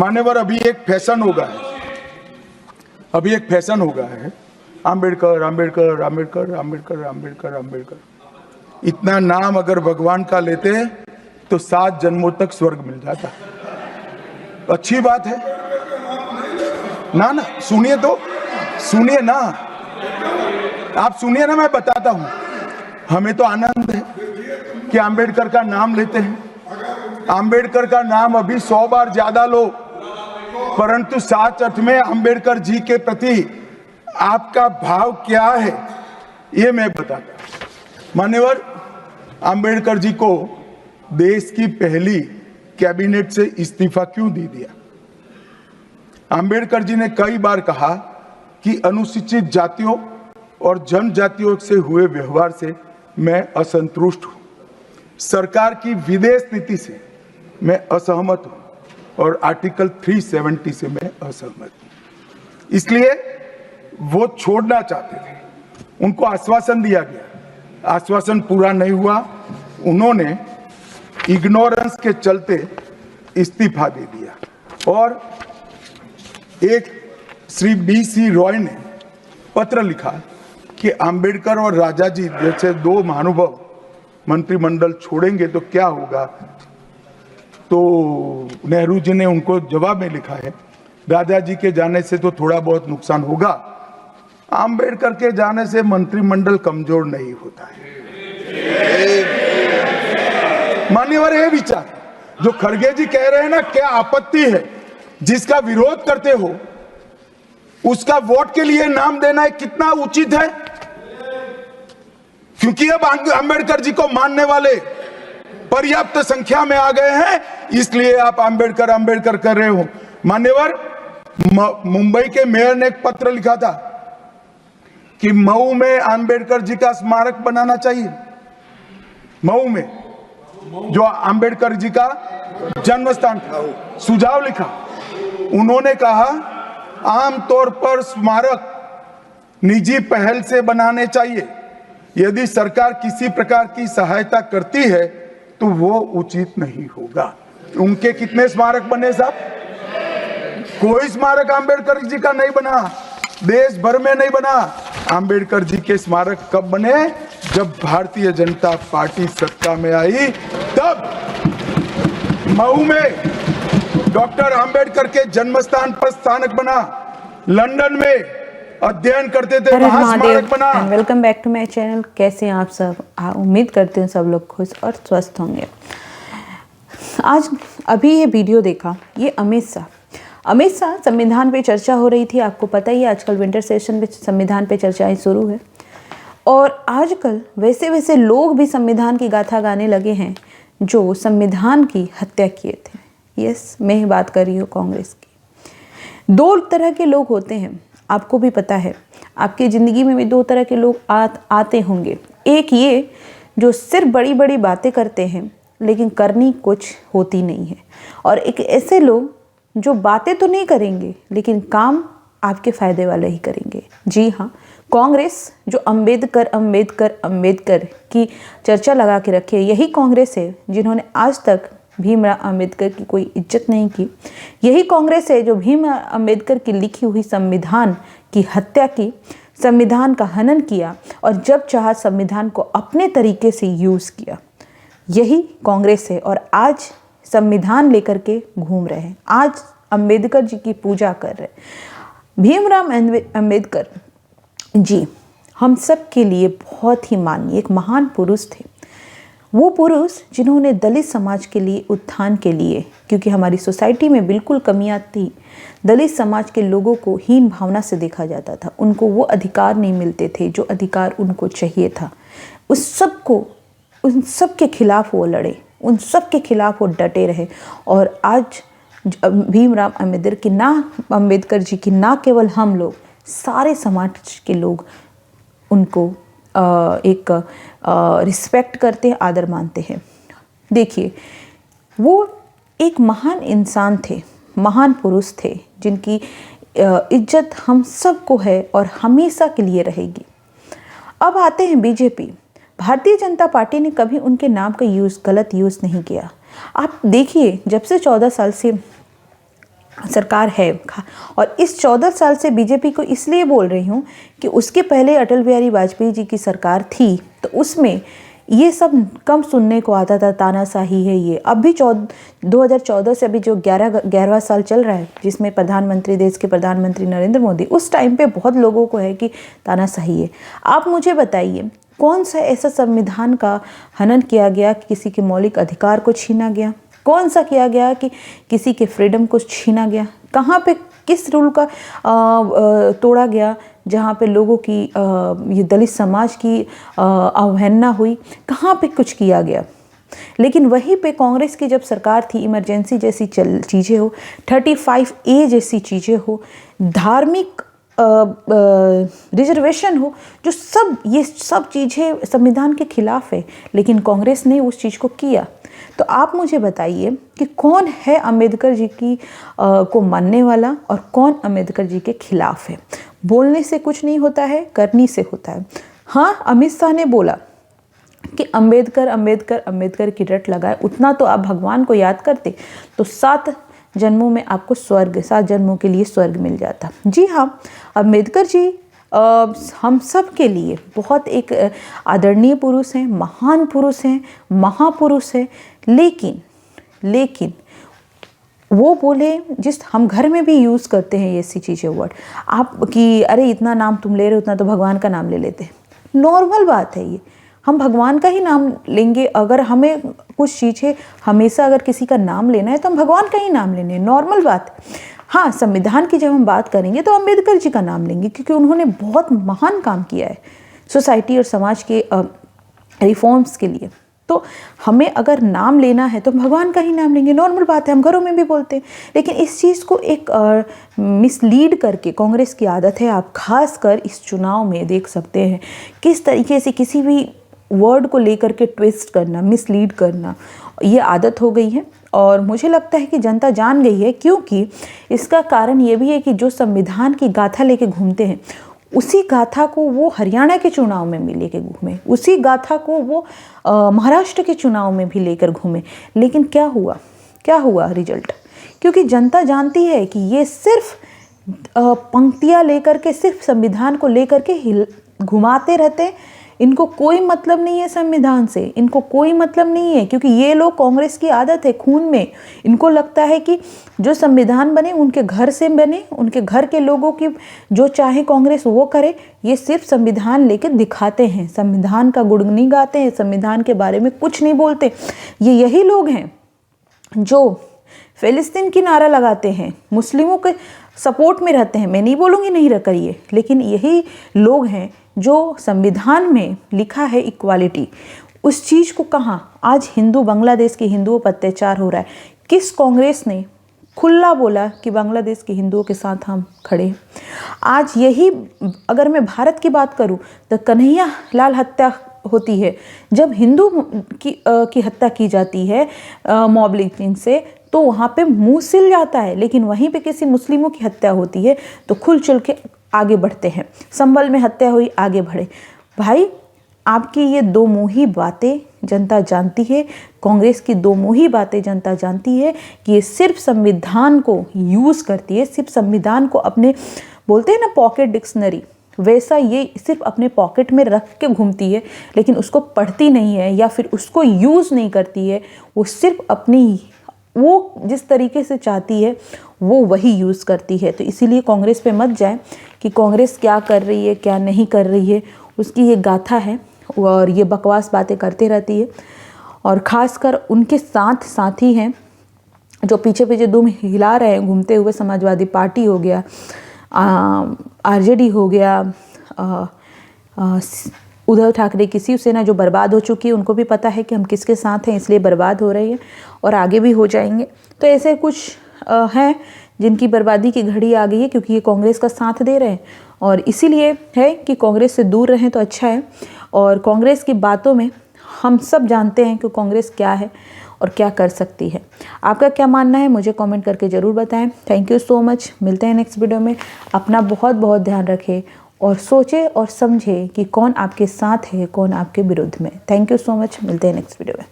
मान्यवर, अभी एक फैशन हो गया है, आम्बेडकर आम्बेडकर आम्बेडकर आम्बेडकर आम्बेडकर आम्बेडकर। इतना नाम अगर भगवान का लेते तो 7 जन्मों तक स्वर्ग मिल जाता। अच्छी बात है ना। सुनिए तो, सुनिए ना, आप सुनिए ना, मैं बताता हूं। हमें तो आनंद है कि आम्बेडकर का नाम लेते हैं। आम्बेडकर का नाम अभी 100 बार ज्यादा लो, परंतु साच अर्थ में आम्बेडकर जी के प्रति आपका भाव क्या है ये मैं बताता हूं। मान्यवर, आम्बेडकर जी को देश की पहली कैबिनेट से इस्तीफा क्यों दे दिया? आम्बेडकर जी ने कई बार कहा कि अनुसूचित जातियों और जनजातियों से हुए व्यवहार से मैं असंतुष्ट हूं, सरकार की विदेश नीति से मैं असहमत हूं और आर्टिकल 370 से मैं असहमत हूं। इसलिए वो छोड़ना चाहते थे। उनको आश्वासन दिया गया, आश्वासन पूरा नहीं हुआ। उन्होंने इग्नोरेंस के चलते इस्तीफा दे दिया और एक श्री BC रॉय ने पत्र लिखा कि आम्बेडकर और राजा जी जैसे 2 महानुभाव मंत्रिमंडल छोड़ेंगे तो क्या होगा। तो नेहरू जी ने उनको जवाब में लिखा है, राजा जी के जाने से तो थोड़ा बहुत नुकसान होगा, आम्बेडकर के जाने से मंत्रिमंडल कमजोर नहीं होता है। मान्यवर, ये विचार जो खड़गे जी कह रहे हैं ना, क्या आपत्ति है? जिसका विरोध करते हो उसका वोट के लिए नाम देना कितना उचित है? क्योंकि अब आम्बेडकर जी को मानने वाले पर्याप्त संख्या में आ गए हैं, इसलिए आप आम्बेडकर आम्बेडकर कर रहे हो। मान्यवर, मुंबई के मेयर ने एक पत्र लिखा था कि मऊ में आम्बेडकर जी का स्मारक बनाना चाहिए। मऊ में जो आम्बेडकर जी का जन्म स्थान था, सुझाव लिखा। उन्होंने कहा आमतौर पर स्मारक निजी पहल से बनाने चाहिए। यदि सरकार किसी प्रकार की सहायता करती है तो वो उचित नहीं होगा। उनके कितने स्मारक बने साहब? कोई स्मारक आम्बेडकर जी का नहीं बना, देश भर में नहीं बना। आम्बेडकर जी के स्मारक कब बने? जब भारतीय जनता पार्टी सत्ता में आई, तब मऊ में डॉक्टर आम्बेडकर के जन्म स्थान पर स्मारक बना। लंदन में अध्ययन करते थे, वहां स्मारक बना। Welcome back to my channel. कैसे हैं आप सब? उम्मीद करते हैं सब लोग खुश और स्वस्थ होंगे। आज अभी ये वीडियो देखा, ये अमित शाह संविधान पे चर्चा हो रही थी। आपको पता ही है आजकल विंटर सेशन में संविधान पे चर्चाएं शुरू है और आजकल वैसे वैसे लोग भी संविधान की गाथा गाने लगे हैं जो संविधान की हत्या किए थे। यस, मैं बात कर रही हूँ कांग्रेस की। 2 तरह के लोग होते हैं, आपको भी पता है। आपकी ज़िंदगी में भी 2 तरह के लोग आते होंगे। एक ये जो सिर्फ बड़ी बड़ी बातें करते हैं लेकिन करनी कुछ होती नहीं है, और एक ऐसे लोग जो बातें तो नहीं करेंगे लेकिन काम आपके फ़ायदे वाला ही करेंगे। जी हाँ, कांग्रेस जो अंबेडकर की चर्चा लगा के रखी है, यही कांग्रेस है जिन्होंने आज तक भीमराव अंबेडकर की कोई इज्जत नहीं की। यही कांग्रेस है जो भीमराव अंबेडकर की लिखी हुई संविधान की हत्या की, संविधान का हनन किया और जब चाहा संविधान को अपने तरीके से यूज़ किया। यही कांग्रेस है और आज संविधान लेकर के घूम रहे हैं, आज अंबेडकर जी की पूजा कर रहे हैं। भीमराव अंबेडकर जी हम सब के लिए बहुत ही माननीय एक महान पुरुष थे। वो पुरुष जिन्होंने दलित समाज के लिए, उत्थान के लिए, क्योंकि हमारी सोसाइटी में बिल्कुल कमियां थी, दलित समाज के लोगों को हीन भावना से देखा जाता था, उनको वो अधिकार नहीं मिलते थे जो अधिकार उनको चाहिए था। उन सब के खिलाफ वो लड़े, उन सब के खिलाफ वो डटे रहे और आज भीमराव अंबेडकर जी की ना केवल हम लोग, सारे समाज के लोग उनको एक रिस्पेक्ट करते हैं, आदर मानते हैं। देखिए, वो एक महान इंसान थे, महान पुरुष थे जिनकी इज्जत हम सबको है और हमेशा के लिए रहेगी। अब आते हैं बीजेपी। भारतीय जनता पार्टी ने कभी उनके नाम का गलत यूज़ नहीं किया। आप देखिए, जब से 14 साल से सरकार है। और इस 14 साल से बीजेपी को इसलिए बोल रही हूँ कि उसके पहले अटल बिहारी वाजपेयी जी की सरकार थी, तो उसमें ये सब कम सुनने को आता था, तानाशाही है ये। अब भी 2014 से अभी जो 11वां साल चल रहा है, जिसमें प्रधानमंत्री, देश के प्रधानमंत्री नरेंद्र मोदी, उस टाइम पे बहुत लोगों को है कि तानाशाही है। आप मुझे बताइए कौन सा ऐसा संविधान का हनन किया गया कि किसी के मौलिक अधिकार को छीना गया? कौन सा किया गया कि किसी के फ्रीडम को छीना गया? कहाँ पे किस रूल का तोड़ा गया जहाँ पे लोगों की ये दलित समाज की अवहेलना हुई? कहाँ पे कुछ किया गया? लेकिन वहीं पे कांग्रेस की जब सरकार थी, इमरजेंसी जैसी चीज़ें हो, 35A जैसी चीज़ें हो, धार्मिक रिजर्वेशन हो, जो सब ये सब चीज़ें संविधान के खिलाफ है, लेकिन कांग्रेस ने उस चीज़ को किया। तो आप मुझे बताइए कि कौन है अंबेडकर जी की को मानने वाला और कौन अंबेडकर जी के खिलाफ है? बोलने से कुछ नहीं होता है, करनी से होता है। हाँ, अमित शाह ने बोला कि अंबेडकर अंबेडकर अंबेडकर की रट लगाए, उतना तो आप भगवान को याद करते तो 7 जन्मों में आपको स्वर्ग, 7 जन्मों के लिए स्वर्ग मिल जाता। जी हाँ, अंबेडकर जी हम सब के लिए बहुत एक आदरणीय पुरुष हैं, महान पुरुष हैं, महापुरुष हैं। लेकिन वो बोले, जिस हम घर में भी यूज़ करते हैं ऐसी चीज़ें, वर्ड आप कि अरे इतना नाम तुम ले रहे हो, उतना तो भगवान का नाम ले लेते हैं। नॉर्मल बात है ये, हम भगवान का ही नाम लेंगे। अगर हमें कुछ चीज़ें हमेशा अगर किसी का नाम लेना है तो हम भगवान का ही नाम लेंगे, नॉर्मल बात। हाँ, संविधान की जब हम बात करेंगे तो अंबेडकर जी का नाम लेंगे, क्योंकि उन्होंने बहुत महान काम किया है सोसाइटी और समाज के रिफॉर्म्स के लिए। तो हमें अगर नाम लेना है तो भगवान का ही नाम लेंगे, नॉर्मल बात है, हम घरों में भी बोलते हैं। लेकिन इस चीज़ को एक मिसलीड करके कांग्रेस की आदत है, आप खासकर इस चुनाव में देख सकते हैं किस तरीके से किसी भी वर्ड को लेकर के ट्विस्ट करना, मिसलीड करना, ये आदत हो गई है। और मुझे लगता है कि जनता जान गई है, क्योंकि इसका कारण ये भी है कि जो संविधान की गाथा लेके घूमते हैं, उसी गाथा को वो हरियाणा के चुनाव में भी लेके घूमे, उसी गाथा को वो महाराष्ट्र के चुनाव में भी लेकर घूमे। लेकिन क्या हुआ रिजल्ट? क्योंकि जनता जानती है कि ये सिर्फ पंक्तियाँ लेकर के, सिर्फ संविधान को लेकर के घुमाते रहते हैं। इनको कोई मतलब नहीं है संविधान से, इनको कोई मतलब नहीं है, क्योंकि ये लोग, कांग्रेस की आदत है खून में। इनको लगता है कि जो संविधान बने उनके घर से बने, उनके घर के लोगों की जो चाहे कांग्रेस वो करे। ये सिर्फ संविधान लेके दिखाते हैं, संविधान का गुणगान गाते हैं, संविधान के बारे में कुछ नहीं बोलते। ये यही लोग हैं जो फिलिस्तीन की नारा लगाते हैं, मुस्लिमों के सपोर्ट में रहते हैं। मैं नहीं बोलूँगी नहीं करिए, लेकिन यही लोग हैं जो संविधान में लिखा है इक्वालिटी, उस चीज़ को कहाँ आज बांग्लादेश के हिंदुओं पर अत्याचार हो रहा है। किस कांग्रेस ने खुला बोला कि बांग्लादेश के हिंदुओं के साथ हम खड़े हैं? आज यही, अगर मैं भारत की बात करूं तो कन्हैया लाल हत्या होती है, जब हिंदू की हत्या की जाती है मॉब लिंचिंग से, तो वहाँ पे मुंह सिल जाता है। लेकिन वहीं पे किसी मुस्लिमों की हत्या होती है तो खुल चुल के आगे बढ़ते हैं। संभल में हत्या हुई, आगे बढ़े। भाई, आपकी ये दो मुँही बातें जनता जानती है, कांग्रेस की दो मुँही बातें जनता जानती है कि ये सिर्फ संविधान को यूज़ करती है, सिर्फ संविधान को अपने, बोलते हैं ना पॉकेट डिक्शनरी, वैसा ये सिर्फ अपने पॉकेट में रख के घूमती है, लेकिन उसको पढ़ती नहीं है या फिर उसको यूज़ नहीं करती है। वो सिर्फ अपनी, वो जिस तरीके से चाहती है वो वही यूज़ करती है। तो इसीलिए कांग्रेस पे मत जाए कि कांग्रेस क्या कर रही है क्या नहीं कर रही है, उसकी ये गाथा है और ये बकवास बातें करते रहती है। और ख़ासकर उनके साथ साथी हैं जो पीछे पीछे दुम हिला रहे हैं घूमते हुए, समाजवादी पार्टी हो गया, आरजेडी हो गया, उद्धव ठाकरे की शिवसेना जो बर्बाद हो चुकी है, उनको भी पता है कि हम किसके साथ हैं, इसलिए बर्बाद हो रही है और आगे भी हो जाएंगे। तो ऐसे कुछ हैं जिनकी बर्बादी की घड़ी आ गई है, क्योंकि ये कांग्रेस का साथ दे रहे हैं। और इसीलिए है कि कांग्रेस से दूर रहें तो अच्छा है। और कांग्रेस की बातों में हम सब जानते हैं कि कांग्रेस क्या है और क्या कर सकती है। आपका क्या मानना है मुझे कमेंट करके ज़रूर बताएं। Thank you so much. मिलते हैं नेक्स्ट वीडियो में। अपना बहुत बहुत ध्यान रखें और सोचें और समझें कि कौन आपके साथ है, कौन आपके विरुद्ध में। Thank you so much. मिलते हैं नेक्स्ट वीडियो में।